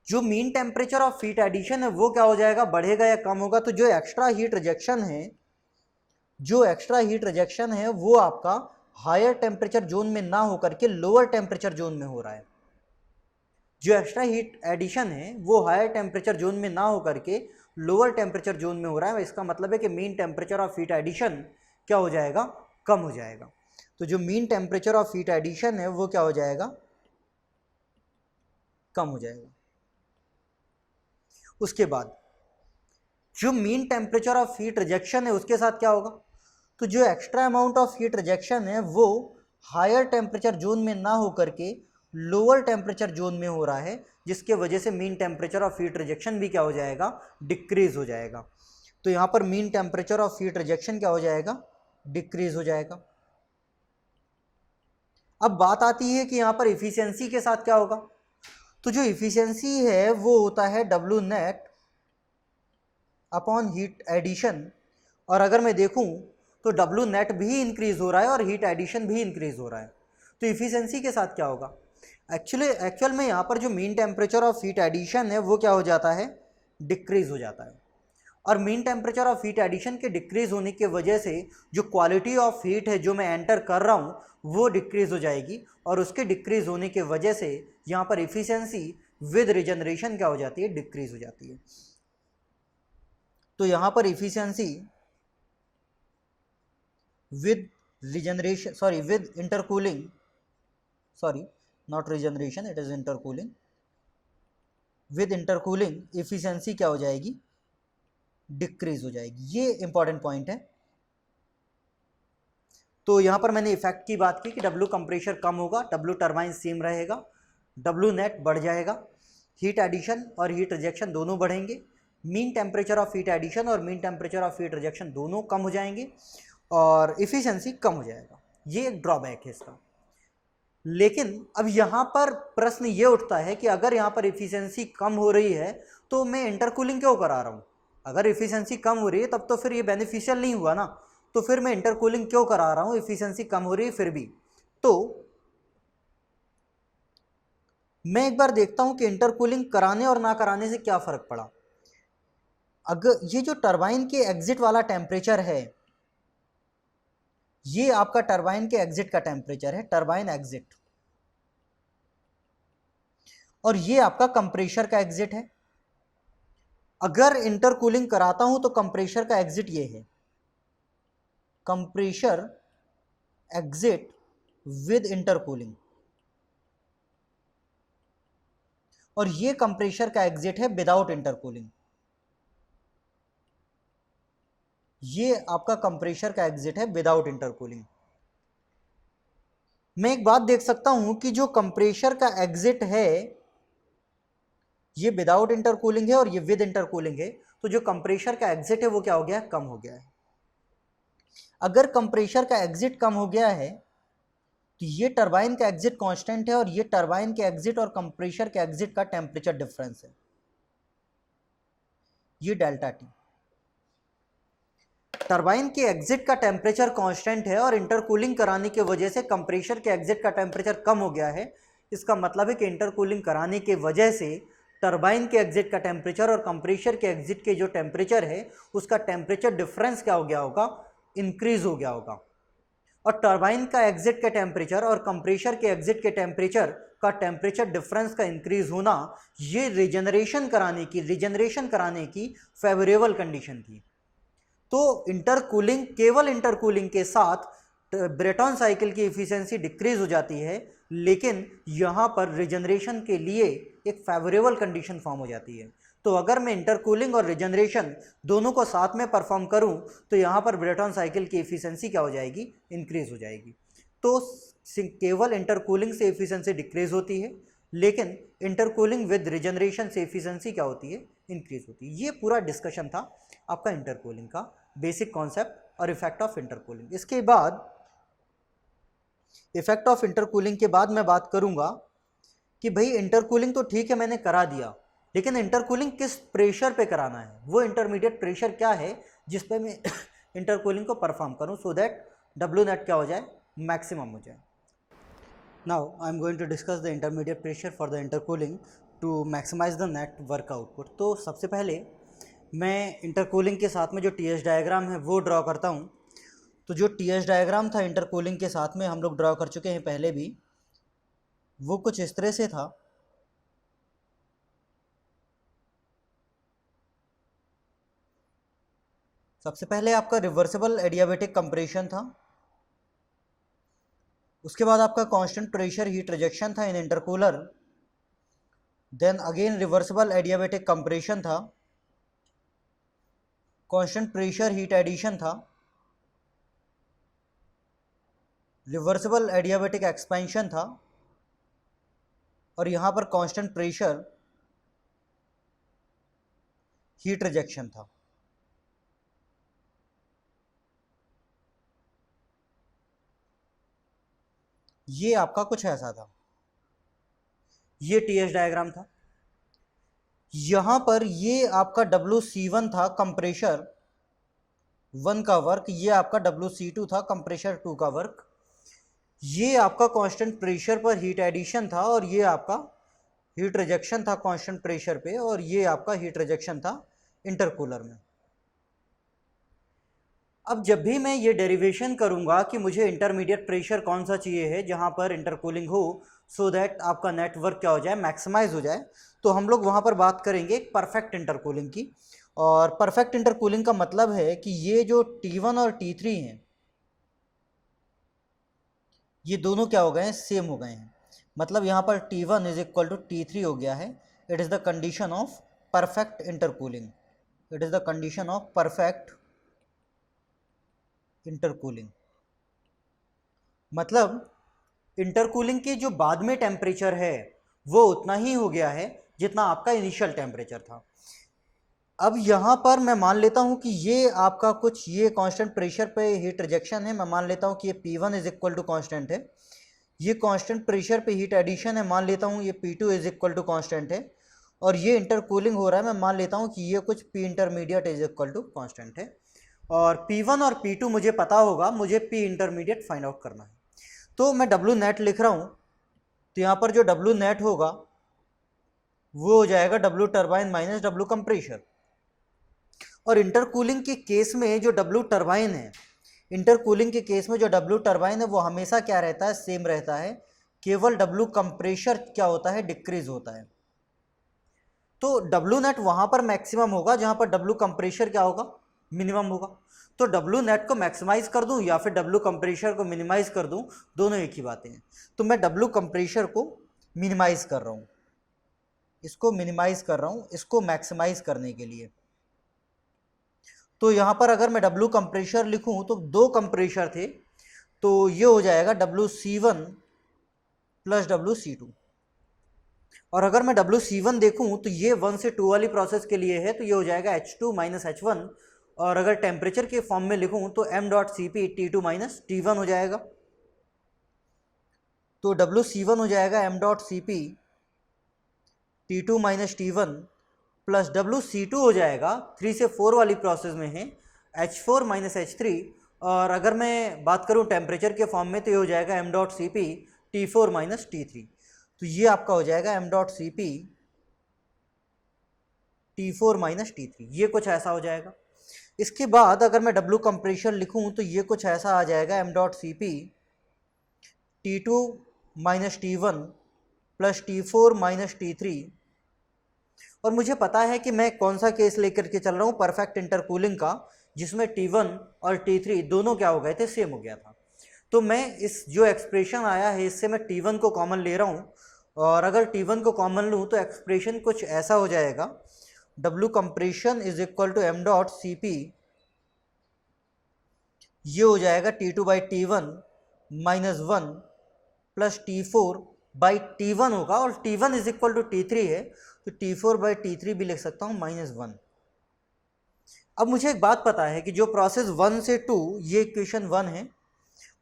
जो mean temperature of heat addition है वो क्या हो जाएगा, बढ़ेगा या कम होगा। तो जो एक्स्ट्रा हीट रिजेक्शन है, जो एक्स्ट्रा हीट रिजेक्शन है वो आपका हायर टेम्परेचर जोन में ना होकर के लोअर टेम्परेचर जोन में हो रहा है। जो एक्स्ट्रा हीट एडिशन है वो हायर टेम्परेचर जोन में ना होकर के लोअर टेम्परेचर जोन में हो रहा है। इसका मतलब है कि mean temperature of heat addition क्या हो जाएगा, कम हो जाएगा। तो जो mean temperature of heat addition है वो क्या हो जाएगा, कम हो जाएगा। उसके बाद जो mean temperature of heat rejection है उसके साथ क्या होगा, तो जो extra amount of heat rejection है वो हायर टेम्परेचर जोन में ना होकर के लोअर टेम्परेचर जोन में हो रहा है, जिसके वजह से mean temperature of heat rejection भी क्या हो जाएगा, डिक्रीज हो जाएगा। तो यहाँ पर mean temperature of heat rejection क्या हो जाएगा, डिक्रीज हो जाएगा। अब बात आती है कि यहाँ पर इफिशियंसी के साथ क्या होगा। तो जो इफिशियंसी है वो होता है डब्ल्यू नेट अपॉन हीट एडिशन, और अगर मैं देखूं तो डब्ल्यू नेट भी इंक्रीज हो रहा है और हीट एडिशन भी इंक्रीज हो रहा है। तो इफिशियंसी के साथ क्या होगा, एक्चुअल में यहाँ पर जो mean temperature of heat addition है वो क्या हो जाता है, डिक्रीज हो जाता है। और mean temperature of heat addition के डिक्रीज होने की वजह से जो क्वालिटी ऑफ हीट है जो मैं एंटर कर रहा हूँ वो डिक्रीज हो जाएगी, और उसके डिक्रीज होने की वजह से यहाँ पर इफिशियंसी विद रिजनरेशन क्या हो जाती है, डिक्रीज हो जाती है। तो यहाँ पर efficiency with regeneration, sorry with intercooling, sorry not regeneration, it is intercooling, with intercooling efficiency क्या हो जाएगी, डिक्रीज हो जाएगी। ये इंपॉर्टेंट पॉइंट है। तो यहां पर मैंने इफेक्ट की बात की कि डब्ल्यू कंप्रेशर कम होगा, डब्ल्यू टरबाइन सेम रहेगा, डब्ल्यू नेट बढ़ जाएगा, हीट एडिशन और हीट रिजेक्शन दोनों बढ़ेंगे, mean temperature of heat addition और mean temperature of heat rejection दोनों कम हो जाएंगे, और इफिशियंसी कम हो जाएगा। ये एक ड्रॉबैक है इसका। लेकिन अब यहाँ पर प्रश्न ये उठता है कि अगर यहाँ पर इफिशियंसी कम हो रही है तो मैं इंटरकूलिंग क्यों करा रहा हूँ। अगर इफिशियंसी कम हो रही है तब तो फिर ये बेनिफिशियल नहीं हुआ ना, तो फिर मैं इंटरकूलिंग क्यों करा रहा हूँ, इफिशियंसी कम हो रही है फिर भी। तो मैं एक बार देखता हूँ कि इंटरकूलिंग कराने और ना कराने से क्या फ़र्क पड़ा। अगर ये जो टरबाइन के एग्जिट वाला टेम्परेचर है, ये आपका टरबाइन के एग्जिट का टेम्परेचर है, टरबाइन एग्जिट, और ये आपका कंप्रेशर का एग्जिट है। अगर इंटरकूलिंग कराता हूं तो कंप्रेशर का एग्जिट ये है, कंप्रेशर एग्जिट विद इंटरकूलिंग, और ये कंप्रेशर का एग्जिट है विदाउट इंटरकूलिंग। ये आपका कंप्रेशर का एग्जिट है विदाउट इंटरकूलिंग। मैं एक बात देख सकता हूं कि जो कंप्रेशर का एग्जिट है ये विदाउट इंटरकूलिंग है और ये विद इंटरकूलिंग है, तो जो कंप्रेशर का एग्जिट है वो क्या हो गया, कम हो गया है। अगर कंप्रेशर का एग्जिट कम हो गया है तो ये टरबाइन का एग्जिट कांस्टेंट है, और ये टरबाइन के एग्जिट और कंप्रेशर के एग्जिट का टेम्परेचर डिफरेंस है, ये डेल्टा टी। टरबाइन के एग्जिट का टेम्परेचर कांस्टेंट है और इंटरकूलिंग कराने की वजह से कंप्रेशर के एग्जिट का टेम्परेचर कम हो गया है। इसका मतलब है कि इंटरकूलिंग कराने की वजह से टरबाइन के एग्जिट का टेम्परेचर और कंप्रेशर के एग्जिट के जो टेम्परेचर है उसका टेम्परेचर डिफरेंस क्या हो गया होगा, इंक्रीज हो गया होगा। और टरबाइन का एग्जिट के टेम्परेचर और कंप्रेशर के एग्जिट के टेम्परेचर का टेम्परेचर डिफरेंस का इंक्रीज होना, ये रिजनरेशन कराने की फेवरेबल कंडीशन थी। तो इंटरकूलिंग, केवल इंटरकूलिंग के साथ ब्रेटॉन साइकिल की इफिशिएंसी डिक्रीज हो जाती है, लेकिन यहाँ पर रिजनरेशन के लिए एक फेवरेबल कंडीशन फॉर्म हो जाती है। तो अगर मैं इंटरकूलिंग और रिजनरेशन दोनों को साथ में परफॉर्म करूं तो यहाँ पर ब्रेटॉन साइकिल की इफिशिएंसी क्या हो जाएगी, इंक्रीज हो जाएगी। तो केवल इंटरकूलिंग से इफिशिएंसी डिक्रीज होती है, लेकिन इंटरकूलिंग विद रिजनरेशन से इफिशिएंसी क्या होती है, इंक्रीज होती है। ये पूरा डिस्कशन था आपका इंटरकूलिंग का, बेसिक कॉन्सेप्ट और इफेक्ट ऑफ इंटरकूलिंग। इसके बाद इफेक्ट ऑफ इंटरकूलिंग के बाद मैं बात करूंगा कि भाई इंटरकूलिंग तो ठीक है मैंने करा दिया, लेकिन इंटरकूलिंग किस प्रेशर पे कराना है, वो इंटरमीडिएट प्रेशर क्या है जिस पे मैं इंटरकूलिंग को परफॉर्म करूं, सो दैट डब्ल्यू नेट क्या हो जाए, मैक्सिमम हो जाए। Now I am going to discuss the intermediate pressure for the intercooling to maximise the net work output. तो सबसे पहले मैं इंटरकूलिंग के साथ में जो टी एच डायग्राम है वो ड्रॉ करता हूँ। तो जो टी एच डायग्राम था इंटरकूलिंग के साथ में, हम लोग ड्रॉ कर चुके हैं पहले भी, वो कुछ इस तरह से था। सबसे पहले आपका रिवर्सिबल एडियाबेटिक कंप्रेशन था, उसके बाद आपका कांस्टेंट प्रेशर हीट रिजेक्शन था in intercooler, then again reversible adiabatic compression था, कांस्टेंट प्रेशर हीट एडिशन था, रिवर्सिबल एडियाबेटिक एक्सपेंशन था, और यहाँ पर कांस्टेंट प्रेशर हीट रिजेक्शन था। ये आपका कुछ ऐसा था, ये टीएच डायग्राम था। यहाँ पर ये आपका WC1 था कंप्रेशर 1 का वर्क, ये आपका WC2 था कंप्रेशर 2 का वर्क, ये आपका कांस्टेंट प्रेशर पर हीट एडिशन था, और ये आपका हीट रिजेक्शन था कांस्टेंट प्रेशर पे, और ये आपका हीट रिजेक्शन था इंटरकूलर में। अब जब भी मैं ये डेरिवेशन करूंगा कि मुझे इंटरमीडिएट प्रेशर कौन सा चाहिए है जहां पर इंटरकूलिंग हो, सो दैट आपका नेटवर्क क्या हो जाए, मैक्सिमाइज हो जाए, तो हम लोग वहां पर बात करेंगे एक परफेक्ट इंटरकूलिंग की। और परफेक्ट इंटरकूलिंग का मतलब है कि ये जो T1 और T3 हैं, ये दोनों क्या हो गए हैं, सेम हो गए हैं। मतलब यहाँ पर T1 is equal to T3 हो गया है। It is the condition of perfect intercooling, it is the condition of perfect intercooling. मतलब इंटरकूलिंग के जो बाद में टेम्परेचर है वो उतना ही हो गया है जितना आपका इनिशियल टेम्परेचर था। अब यहाँ पर मैं मान लेता हूँ कि ये आपका कुछ, ये कांस्टेंट प्रेशर पे हीट रिजेक्शन है, मैं मान लेता हूँ कि ये P1 is equal to constant है, ये कांस्टेंट प्रेशर पे हीट एडिशन है, मान लेता हूँ ये P2 is equal to constant है, और ये इंटरकूलिंग हो रहा है, मैं मान लेता हूँ कि ये कुछ P intermediate is equal to constant है। और P1 और P2 मुझे पता होगा, मुझे P इंटरमीडिएट फाइंड आउट करना है। तो मैं डब्ल्यू नेट लिख रहा हूँ, तो यहाँ पर जो डब्ल्यू नेट होगा वो हो जाएगा W turbine minus W compressor. और इंटरकूलिंग के केस में जो डब्ल्यू टरबाइन है, इंटरकूलिंग के केस में जो डब्ल्यू टरबाइन है वो हमेशा क्या रहता है, सेम रहता है, केवल डब्ल्यू कंप्रेशर क्या होता है, डिक्रीज होता है। तो डब्ल्यू नेट वहां पर मैक्सिमम होगा जहां पर डब्ल्यू कंप्रेशर क्या होगा, मिनिमम होगा। तो डब्ल्यू नेट को मैक्सिमाइज कर दूं या फिर डब्ल्यू कंप्रेशर को मिनिमाइज कर दूं, दोनों एक ही बातें हैं। तो मैं डब्ल्यू कंप्रेशर को मिनिमाइज कर रहा हूं, इसको मिनिमाइज कर रहा हूं, इसको मैक्सिमाइज करने के लिए। तो यहां पर अगर मैं डब्ल्यू कंप्रेशर लिखूं तो दो कंप्रेशर थे, तो ये हो जाएगा WC1 प्लस WC2। और अगर मैं WC1 देखूं तो ये 1 से 2 वाली प्रोसेस के लिए है, तो ये हो जाएगा H2 माइनस H1। और अगर टेम्परेचर के फॉर्म में लिखूं तो m.Cp T2 माइनस T1 हो जाएगा। तो WC1 हो जाएगा m.Cp T2 minus T1 plus WC2 हो जाएगा 3 से 4 वाली प्रोसेस में है H4 माइनस H3। और अगर मैं बात करूं टेम्परेचर के फॉर्म में तो ये हो जाएगा m.Cp T4 माइनस T3। तो ये आपका हो जाएगा m.Cp T4 माइनस T3, ये कुछ ऐसा हो जाएगा। इसके बाद अगर मैं डब्ल्यू कंप्रेशर लिखूं तो ये कुछ ऐसा आ जाएगा m dot c p T2 minus T1 plus T4 minus T3। और मुझे पता है कि मैं कौन सा केस लेकर के चल रहा हूँ, परफेक्ट इंटरकूलिंग का, जिसमें T1 और T3 दोनों क्या हो गए थे, सेम हो गया था। तो मैं इस जो एक्सप्रेशन आया है इससे मैं T1 को कॉमन ले रहा हूँ, और अगर T1 को कॉमन लूँ तो एक्सप्रेशन कुछ ऐसा हो जाएगा, W compression is equal to m dot c p, ये हो जाएगा T2 by T1 minus 1 plus T4 by T1 होगा, और T1 is equal to T3 है तो T4 बाई T3 भी लिख सकता हूँ माइनस 1। अब मुझे एक बात पता है कि जो प्रोसेस 1 से 2, ये इक्वेशन 1 है,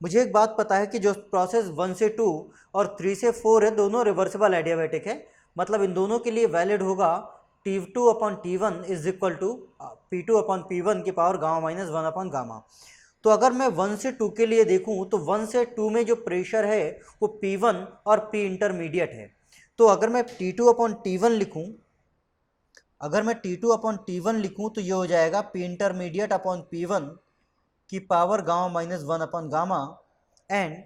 मुझे एक बात पता है कि जो प्रोसेस 1 से 2 और 3 से 4 है दोनों रिवर्सिबल एडियाबैटिक है, मतलब इन दोनों के लिए वैलिड होगा T2 upon T1 is equal to P2 upon P1 की power gamma minus 1 upon gamma. तो अगर मैं 1 से 2 के लिए देखूं तो 1 से 2 में जो प्रेशर है वो P1 और P इंटरमीडिएट है। तो अगर मैं T2 अपॉन T1 लिखूं, अगर मैं T2 अपॉन T1 लिखूं तो ये हो जाएगा P इंटरमीडिएट अपॉन P1 की power gamma minus 1 upon gamma, and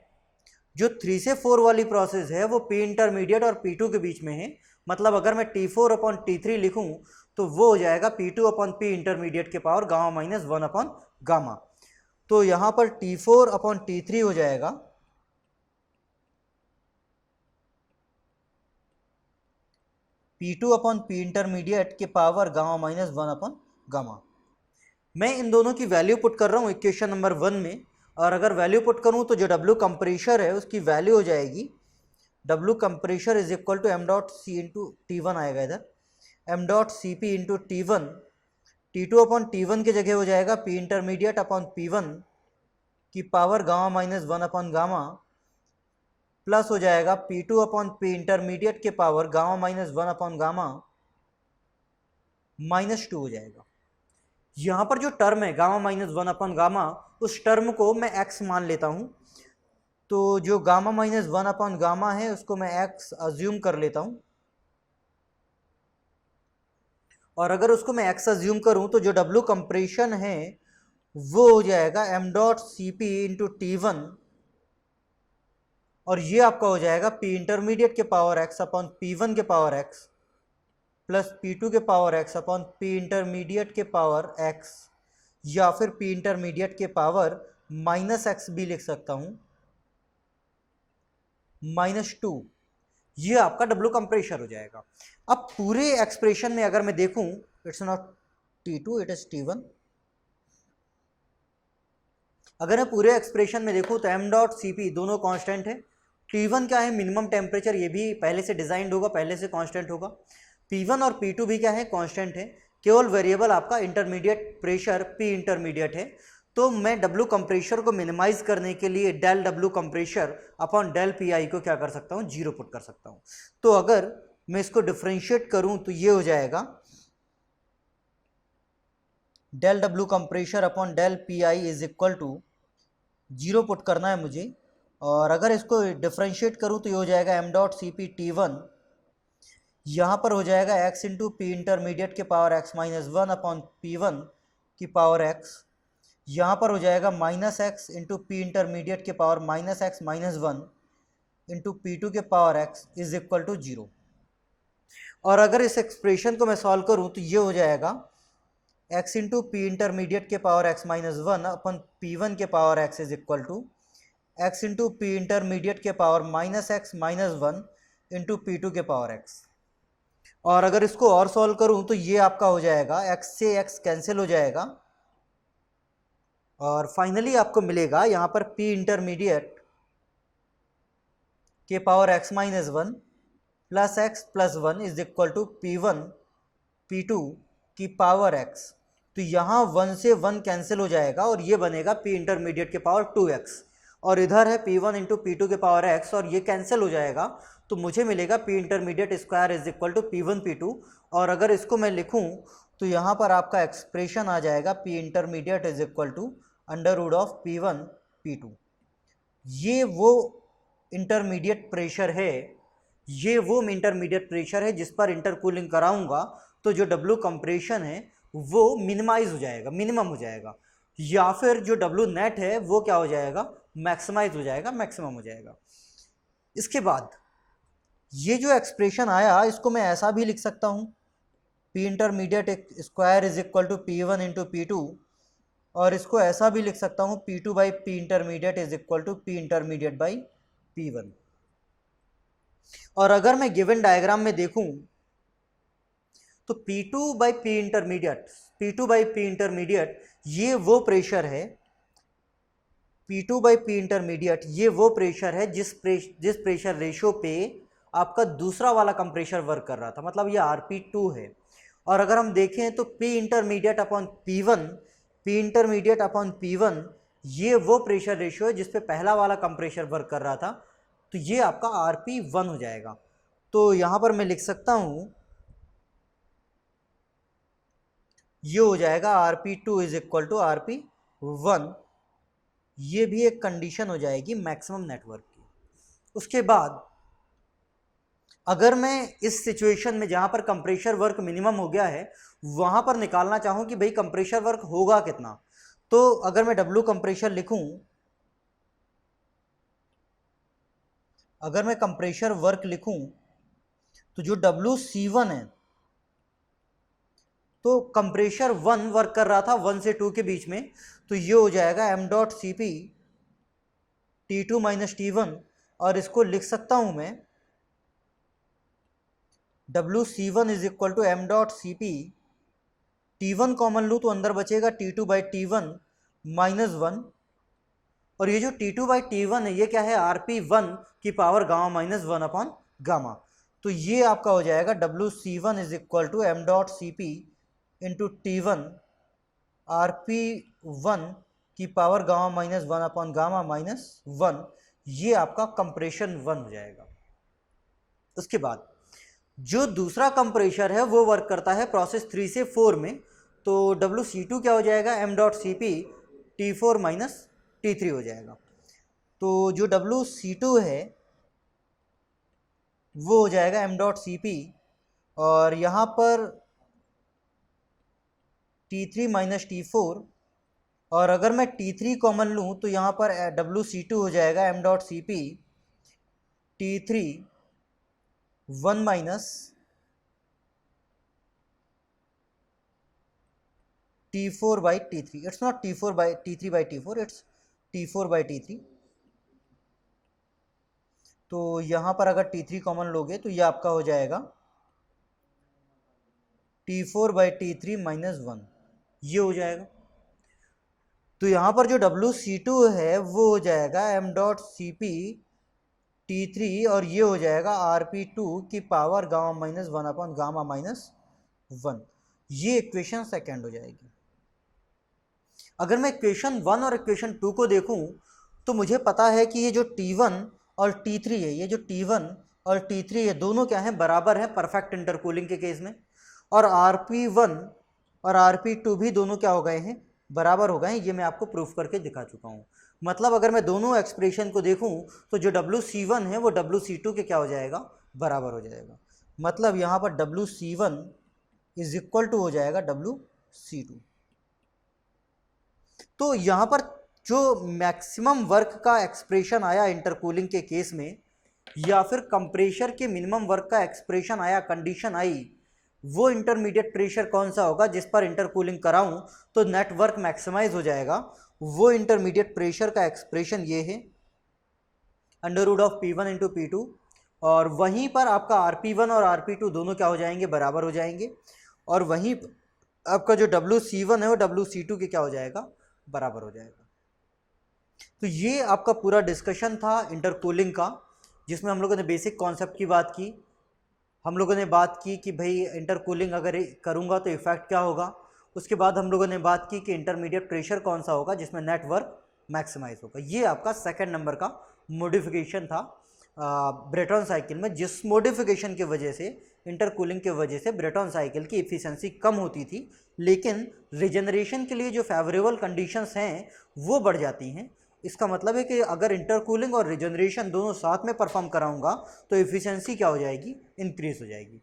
जो 3 से 4 वाली प्रोसेस है वो P इंटरमीडिएट और P2 के बीच में है, मतलब अगर मैं T4 अपॉन T3 लिखूं तो वो हो जाएगा P2 अपॉन P इंटरमीडिएट के power gamma minus 1 upon gamma. तो यहाँ पर T4 अपॉन T3 हो जाएगा P2 अपॉन P इंटरमीडिएट के power gamma minus 1 upon gamma. मैं इन दोनों की वैल्यू पुट कर रहा हूँ इक्वेशन नंबर 1 में, और अगर वैल्यू पुट करूँ तो जो W कंप्रेशर है उसकी वैल्यू हो जाएगी W compressor is equal to m dot c into T1 आएगा इधर, m dot c p into T1, T2 upon T1 की जगह हो जाएगा P इंटरमीडिएट अपॉन P1 की power gamma minus 1 upon gamma, plus हो जाएगा P2 अपॉन P इंटरमीडिएट के power gamma minus 1 upon gamma minus 2 हो जाएगा। यहाँ पर जो टर्म है गामा माइनस 1 अपॉन गामा, उस टर्म को मैं x मान लेता हूँ, तो जो गामा माइनस 1 अपॉन गामा है उसको मैं x अज्यूम कर लेता हूँ, और अगर उसको मैं x अज्यूम करूँ तो जो W कंप्रेशन है वो हो जाएगा m dot c p into T1, और ये आपका हो जाएगा P इंटरमीडिएट के पावर x अपॉन P1 के पावर x प्लस P2 के power x upon P intermediate के पावर x, या फिर P इंटरमीडिएट के पावर माइनस x भी लिख सकता हूँ, माइनस 2। ये आपका W कंप्रेशर हो जाएगा। अब पूरे एक्सप्रेशन में अगर मैं देखूं, it's not T2 it is T1। अगर मैं पूरे एक्सप्रेशन में देखूं तो एम डॉट सी पी दोनों कांस्टेंट है, T1 क्या है मिनिमम टेम्परेचर, ये भी पहले से डिजाइंड होगा, पहले से कांस्टेंट होगा, P1 और P2 भी क्या है कांस्टेंट है, केवल वेरिएबल आपका इंटरमीडिएट प्रेशर P इंटरमीडिएट है। तो मैं W कंप्रेशर को मिनिमाइज करने के लिए del W compressor upon del PI को क्या कर सकता हूँ, 0 पुट कर सकता हूँ। तो अगर मैं इसको डिफ्रेंशिएट करूँ तो ये हो जाएगा del W compressor upon del PI is equal to 0 put करना है मुझे, और अगर इसको डिफ्रेंशिएट करूँ तो ये हो जाएगा m dot c p T1, यहाँ पर हो जाएगा x इंटू पी इंटरमीडिएट के power x minus 1 upon P1 की पावर x, यहाँ पर हो जाएगा minus x into P intermediate के power minus x minus 1 into P2 के power x is equal to 0। और अगर इस एक्सप्रेशन को मैं सॉल्व करूँ तो ये हो जाएगा x इंटू पी इंटरमीडिएट के power x minus 1 upon P1 के power x is equal to x into P intermediate के power minus x minus 1 into P2 के पावर x। और अगर इसको और सॉल्व करूं तो ये आपका हो जाएगा x से x कैंसिल हो जाएगा, और फाइनली आपको मिलेगा यहाँ पर P इंटरमीडिएट के power x minus 1 plus x plus 1 is equal to P1 P2 की पावर x। तो यहाँ 1 से 1 कैंसिल हो जाएगा और ये बनेगा P इंटरमीडिएट के पावर 2x, और इधर है P1 इंटू P2 के पावर x, और ये कैंसिल हो जाएगा तो मुझे मिलेगा P intermediate square is equal to P1 P2। और अगर इसको मैं लिखूं तो यहाँ पर आपका एक्सप्रेशन आ जाएगा P intermediate is equal to under root of P1 P2। ये वो इंटरमीडिएट प्रेशर है, ये वो इंटरमीडिएट प्रेशर है जिस पर इंटरकूलिंग कराऊंगा, तो जो W कंप्रेशन है वो मिनिमाइज हो जाएगा, मिनिमम हो जाएगा, या फिर जो डब्ल्यू नेट है वो क्या हो जाएगा, मैक्सिमाइज हो जाएगा, मैक्सिमम हो जाएगा। इसके बाद ये जो एक्सप्रेशन आया इसको मैं ऐसा भी लिख सकता हूँ, p intermediate square is equal to p one into p two, और इसको ऐसा भी लिख सकता हूँ p two by p intermediate is equal to p intermediate by p one. और अगर मैं गिवन डायग्राम में देखूं तो P2 by p intermediate, P2 by p intermediate ये वो प्रेशर है, P2 बाई पी इंटरमीडिएट ये वो प्रेशर है जिस प्रेशर रेशियो पे आपका दूसरा वाला कंप्रेशर वर्क कर रहा था, मतलब ये RP2 है। और अगर हम देखें तो P intermediate upon P1, P intermediate upon P1 ये वो प्रेशर रेशियो है जिस पे पहला वाला कंप्रेशर वर्क कर रहा था, तो ये आपका RP1 हो जाएगा। तो यहाँ पर मैं लिख सकता हूँ ये हो जाएगा RP2 is equal to RP1, ये भी एक कंडीशन हो जाएगी मैक्सिमम नेटवर्क की। उसके बाद अगर मैं इस सिचुएशन में जहाँ पर कंप्रेशर वर्क मिनिमम हो गया है वहाँ पर निकालना चाहूँ कि भाई कंप्रेशर वर्क होगा कितना, तो अगर मैं W कंप्रेशर लिखूँ, अगर मैं कंप्रेशर वर्क लिखूँ तो जो WC1 है, तो कंप्रेशर 1 वर्क कर रहा था 1 से 2 के बीच में, तो ये हो जाएगा m dot c p T2 minus T1, और इसको लिख सकता हूँ मैं WC1 is equal to m dot c p, T1 common लूँ तो अंदर बचेगा T2 बाई T1 माइनस 1, और ये जो T2 बाई T1 है ये क्या है, RP1 की power gamma minus 1 upon gamma. तो ये आपका हो जाएगा WC1 is equal to m dot c p into T1 RP1 की power gamma minus 1 upon gamma minus 1, ये आपका कंप्रेशन 1 हो जाएगा। उसके बाद जो दूसरा कंप्रेशर है वो वर्क करता है प्रोसेस 3 से 4 में, तो WC2 क्या हो जाएगा, m dot c p T4 minus T3 हो जाएगा। तो जो WC2 है वो हो जाएगा m डॉट सी पी, और यहाँ पर T3 माइनस T4, और अगर मैं T3 कॉमन लूँ तो यहाँ पर WC2 हो जाएगा m dot c p T3 1 minus T4 by T3, it's not T4 by T3 by T4, it's T4 by T3। तो यहाँ पर अगर T3 कॉमन लोगे तो ये आपका हो जाएगा T4 बाई T3 माइनस 1, ये हो जाएगा। तो यहाँ पर जो WC2 है वो हो जाएगा m dot c p T3, और ये हो जाएगा RP2 की power gamma minus 1 upon gamma minus 1, ये इक्वेशन सेकेंड हो जाएगी। अगर मैं इक्वेशन 1 और इक्वेशन 2 को देखूं तो मुझे पता है कि ये जो T1 और T3 है, ये जो T1 और T3 है दोनों क्या हैं, बराबर है परफेक्ट इंटरकूलिंग के केस में, और RP1 और RP2 भी दोनों क्या हो गए हैं, बराबर हो गए हैं। ये मैं आपको प्रूफ करके दिखा चुका हूँ। मतलब अगर मैं दोनों एक्सप्रेशन को देखूँ तो जो WC1 है वो WC2 के क्या हो जाएगा, बराबर हो जाएगा। मतलब यहाँ पर WC1 इज इक्वल टू हो जाएगा WC2। तो यहाँ पर जो मैक्सिमम वर्क का एक्सप्रेशन आया इंटरकूलिंग के केस में, या फिर कंप्रेशर के मिनिमम वर्क का एक्सप्रेशन आया, कंडीशन आई, वो इंटरमीडिएट प्रेशर कौन सा होगा जिस पर इंटरकूलिंग कराऊं तो नेटवर्क मैक्सिमाइज हो जाएगा, वो इंटरमीडिएट प्रेशर का एक्सप्रेशन ये है under root of P1 into P2, और वहीं पर आपका RP1 और RP2 दोनों क्या हो जाएंगे, बराबर हो जाएंगे, और वहीं आपका जो WC1 है वो WC2 के क्या हो जाएगा, बराबर हो जाएगा। तो ये आपका पूरा डिस्कशन था इंटरकूलिंग का, जिसमें हम लोगों ने बेसिक कॉन्सेप्ट की बात की। हम लोगों ने बात की कि भाई इंटरकूलिंग अगर करूँगा तो इफेक्ट क्या होगा। उसके बाद हम लोगों ने बात की कि इंटरमीडिएट प्रेशर कौन सा होगा जिसमें नेटवर्क मैक्सिमाइज होगा। ये आपका सेकंड नंबर का मॉडिफिकेशन था ब्रेटन साइकिल में, जिस मॉडिफिकेशन की वजह से, इंटरकूलिंग की वजह से ब्रेटन साइकिल की इफ़िशियंसी कम होती थी, लेकिन रिजनरेशन के लिए जो फेवरेबल कंडीशंस हैं वो बढ़ जाती हैं। इसका मतलब है कि अगर इंटरकूलिंग और रिजनरेशन दोनों साथ में परफॉर्म कराऊंगा तो इफ़िशियंसी क्या हो जाएगी, इंक्रीज हो जाएगी।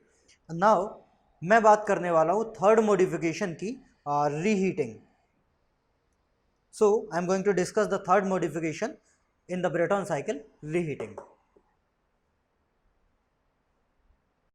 नाउ मैं बात करने वाला हूँ थर्ड मॉडिफिकेशन की, reheating. So I am going to discuss the third modification in the Brayton cycle, reheating.